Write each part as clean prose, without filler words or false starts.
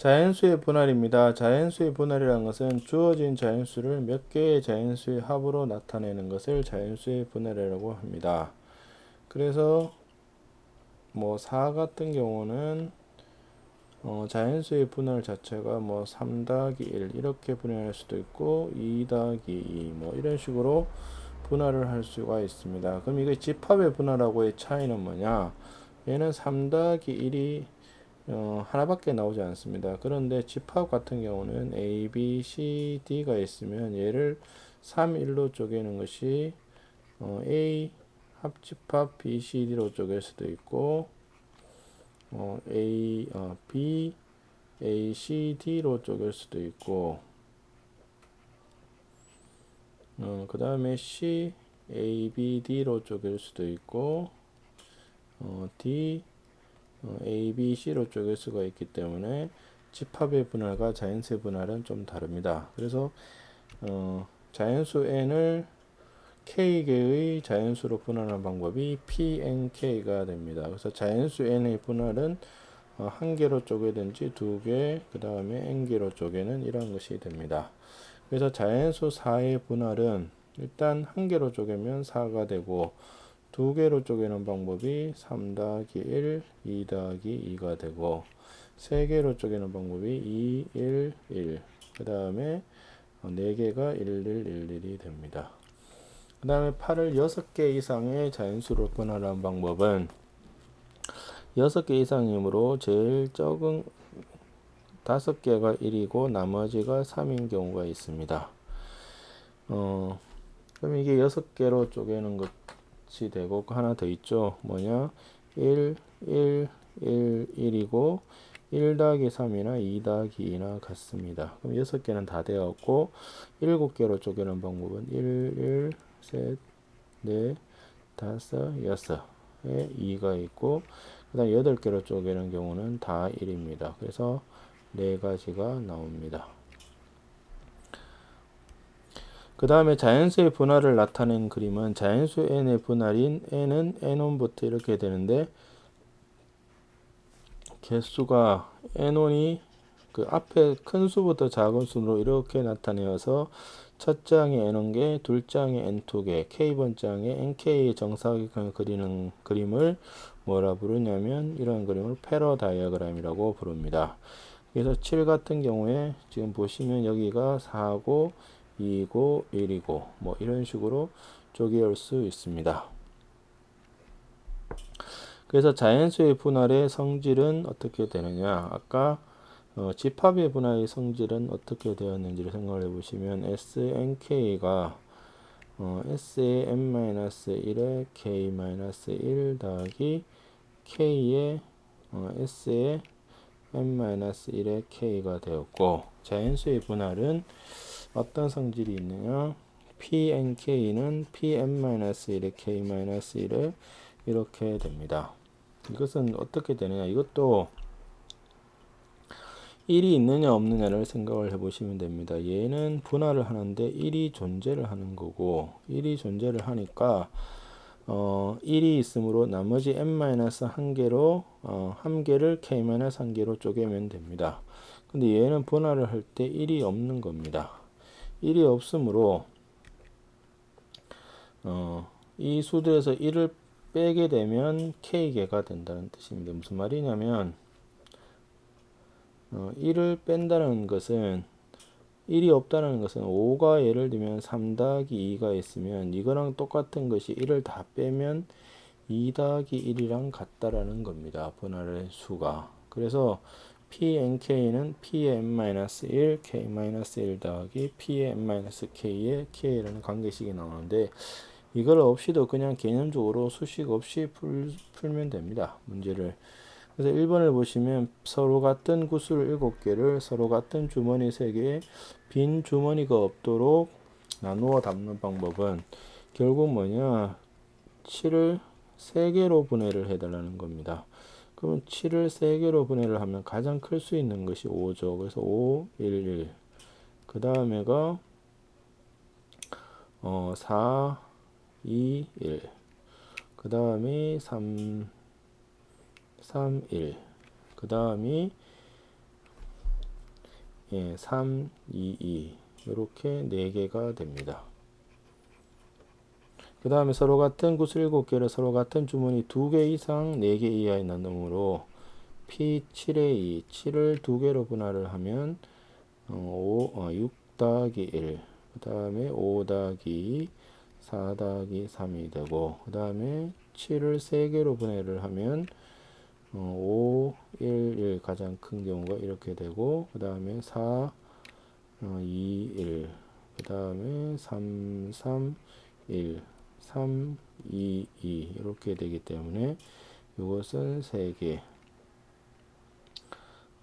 자연수의 분할입니다. 자연수의 분할이라는 것은 주어진 자연수를 몇 개의 자연수의 합으로 나타내는 것을 자연수의 분할이라고 합니다. 그래서 4 같은 경우는 자연수의 분할 자체가 3 더하기 1 이렇게 분할할 수도 있고 2 더하기 2 이런 식으로 분할을 할 수가 있습니다. 그럼 이게 집합의 분할하고의 차이는 뭐냐? 얘는 3 더하기 1이 하나밖에 나오지 않습니다. 그런데 집합 같은 경우는 A, B, C, D가 있으면 얘를 3, 1로 쪼개는 것이 A 합집합 B, C, D로 쪼갤 수도 있고 B, A, C, D로 쪼갤 수도 있고 그 다음에 C, A, B, D로 쪼갤 수도 있고 D, A, B, C로 쪼갤 수가 있기 때문에 집합의 분할과 자연수의 분할은 좀 다릅니다. 그래서 자연수 n을 k개의 자연수로 분할하는 방법이 pnk가 됩니다. 그래서 자연수 n의 분할은 한 개로 쪼개든지 두 개, 그 다음에 n개로 쪼개는 이런 것이 됩니다. 그래서 자연수 4의 분할은 일단 한 개로 쪼개면 4가 되고 두 개로 쪼개는 방법이 3 더하기 1, 2 더하기 2가 되고 세 개로 쪼개는 방법이 2, 1, 1. 그 다음에 4개가 1, 1, 1, 1이 됩니다. 그 다음에 8을 6개 이상의 자연수로 분할하는 방법은 6개 이상이므로 제일 적은 5개가 1이고 나머지가 3인 경우가 있습니다. 그럼 이게 6개로 쪼개는 것이 되고 하나 더 있죠. 뭐냐? 1, 1, 1, 1이고 1 더하기 3이나 2 더하기 2나 같습니다. 그럼 6개는 다 되었고 7개로 쪼개는 방법은 1, 1, 셋, 넷, 다섯, 여섯에 2가 있고 그 다음 8개로 쪼개는 경우는 다 1입니다. 그래서 4가지가 나옵니다. 그 다음에 자연수의 분할을 나타낸 그림은 자연수 n의 분할인 n은 n1부터 이렇게 되는데 개수가 n1이 그 앞에 큰 수부터 작은 수로 이렇게 나타내어서 첫 장에 n1개, 둘 장에 n2개, k번 장에 nk의 정사각형을 그리는 그림을 뭐라 부르냐면 이런 그림을 패러 다이어그램이라고 부릅니다. 그래서 7 같은 경우에 지금 보시면 여기가 4고 2고 1이고 이런 식으로 쪼개올 수 있습니다. 그래서 자연수의 분할의 성질은 어떻게 되느냐? 아까 집합의 분할의 성질은 어떻게 되었는지를 생각을 해보시면 SNK가 S의 n-1에 k-1 더하기 K의 S의 n-1에 K가 되었고 자연수의 분할은 어떤 성질이 있느냐? PNK는 Pn-1에 K-1에 이렇게 됩니다. 이것은 어떻게 되느냐? 이것도 1이 있느냐 없느냐를 생각을 해보시면 됩니다. 얘는 분할을 하는데 1이 존재를 하는 거고 1이 존재를 하니까 1이 있으므로 나머지 n-1개로 1개를 k-1개로 쪼개면 됩니다. 근데 얘는 분할을 할 때 1이 없는 겁니다. 1이 없으므로 이 수들에서 1을 빼게 되면 k개가 된다는 뜻입니다. 무슨 말이냐면 1을 뺀다는 것은 1이 없다는 것은 5가 예를 들면 3 더하기 2가 있으면 이거랑 똑같은 것이 1을 다 빼면 2 더하기 1이랑 같다라는 겁니다. 분할의 수가. 그래서 PNK는 P의 n-1, K-1 더하기 P의 n-K의 K라는 관계식이 나오는데 이걸 없이도 그냥 개념적으로 수식 없이 풀면 됩니다. 문제를. 그래서 1번을 보시면 서로 같은 구슬 7개를 서로 같은 주머니 3개에 빈 주머니가 없도록 나누어 담는 방법은 결국 뭐냐? 7을 3개로 분해를 해달라는 겁니다. 그러면 7을 3개로 분해를 하면 가장 클 수 있는 것이 5죠. 그래서 5, 1, 1. 그 다음에가 4, 2, 1. 그 다음이 3, 1. 그 다음이 3, 2, 2 이렇게 4개가 됩니다. 그 다음에 서로 같은 구슬 7개를 서로 같은 주머니 2개 이상 4개 이하의 나눔으로 P7의 2, 7을 2개로 분할을 하면 6 더하기 1, 그 다음에 5 더하기 2, 4 더하기 3이 되고, 그 다음에 7을 3개로 분해를 하면 5, 1, 1 가장 큰 경우가 이렇게 되고, 그 다음에 4, 2, 1, 그 다음에 3, 3, 1, 3, 2, 2 이렇게 되기 때문에 이것은 3개,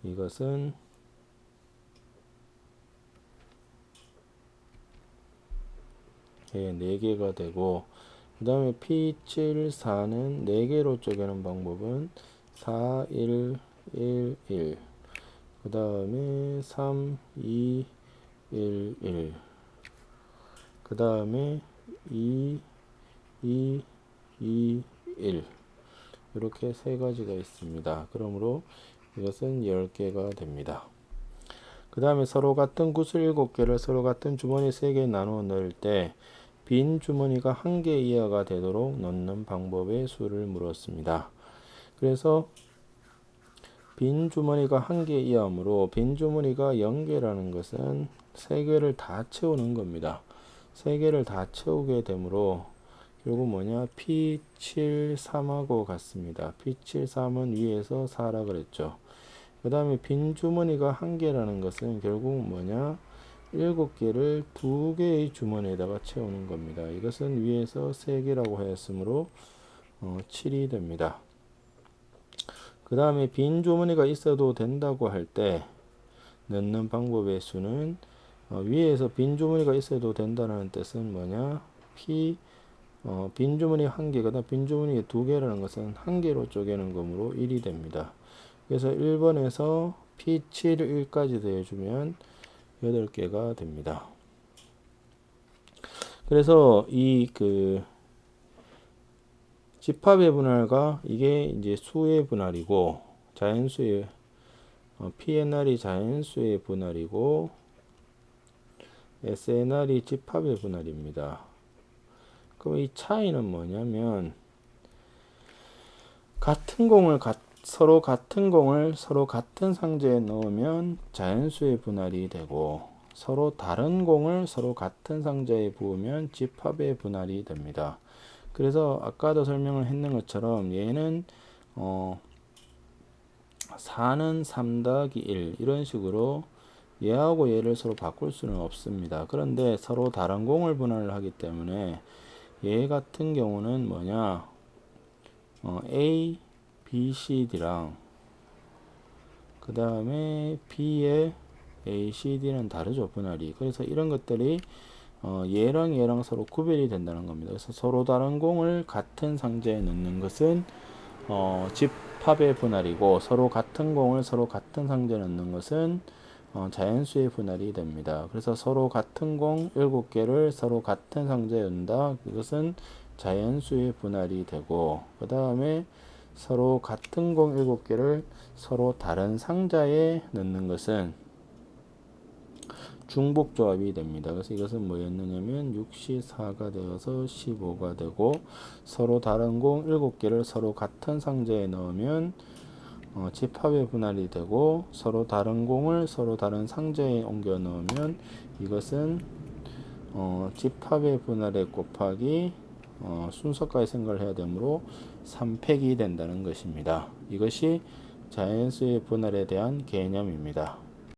이것은 4개가 되고, 그 다음에 P7, 4는 4개로 쪼개는 방법은 4, 1, 1, 1, 그 다음에 3, 2, 1, 1, 그 다음에 2, 2, 2, 1 이렇게 3가지가 있습니다. 그러므로 이것은 10개가 됩니다. 그 다음에 서로 같은 구슬 7개를 서로 같은 주머니 3개에 나누어 넣을 때 빈 주머니가 1개 이하가 되도록 넣는 방법의 수를 물었습니다. 그래서 빈 주머니가 1개 이하므로 빈 주머니가 0개라는 것은 3개를 다 채우는 겁니다. 3개를 다 채우게 되므로 결국 뭐냐, P7, 3하고 같습니다. P7, 3은 위에서 4라 그랬죠. 그 다음에 빈 주머니가 1개라는 것은 결국 뭐냐, 7개를 2개의 주머니에다가 채우는 겁니다. 이것은 위에서 3개라고 하였으므로 7이 됩니다. 그 다음에 빈 주머니가 있어도 된다고 할 때 넣는 방법의 수는 위에서 빈 주머니가 있어도 된다는 뜻은 뭐냐, 빈 주머니 1개거나 빈 주머니 2개라는 것은 1개로 쪼개는 거므로 1이 됩니다. 그래서 1번에서 P7, 1까지 더해주면 8개가 됩니다. 그래서 이 집합의 분할과 이게 이제 수의 분할이고, 자연수의 PNR이 자연수의 분할이고 SNR이 집합의 분할입니다. 그럼 이 차이는 뭐냐면, 서로 같은 공을 서로 같은 상자에 넣으면 자연수의 분할이 되고, 서로 다른 공을 서로 같은 상자에 부으면 집합의 분할이 됩니다. 그래서 아까도 설명을 했는 것처럼 얘는 4는 3 더하기 1 이런 식으로 얘하고 얘를 서로 바꿀 수는 없습니다. 그런데 서로 다른 공을 분할을 하기 때문에 얘 같은 경우는 뭐냐, A, B, C, D랑 그 다음에 B의 A, C, D는 다르죠, 분할이. 그래서 이런 것들이 얘랑 얘랑 서로 구별이 된다는 겁니다. 그래서 서로 다른 공을 같은 상자에 넣는 것은 집합의 분할이고, 서로 같은 공을 서로 같은 상자에 넣는 것은 자연수의 분할이 됩니다. 그래서 서로 같은 공 7개를 서로 같은 상자에 넣는다. 이것은 자연수의 분할이 되고, 그 다음에 서로 같은 공 7개를 서로 다른 상자에 넣는 것은 중복조합이 됩니다. 그래서 이것은 뭐였느냐면 6시 4가 되어서 15가 되고, 서로 다른 공 7개를 서로 같은 상자에 넣으면 집합의 분할이 되고, 서로 다른 공을 서로 다른 상자에 옮겨 넣으면 이것은 집합의 분할에 곱하기 순서까지 생각을 해야 되므로 3팩이 된다는 것입니다. 이것이 자연수의 분할에 대한 개념입니다.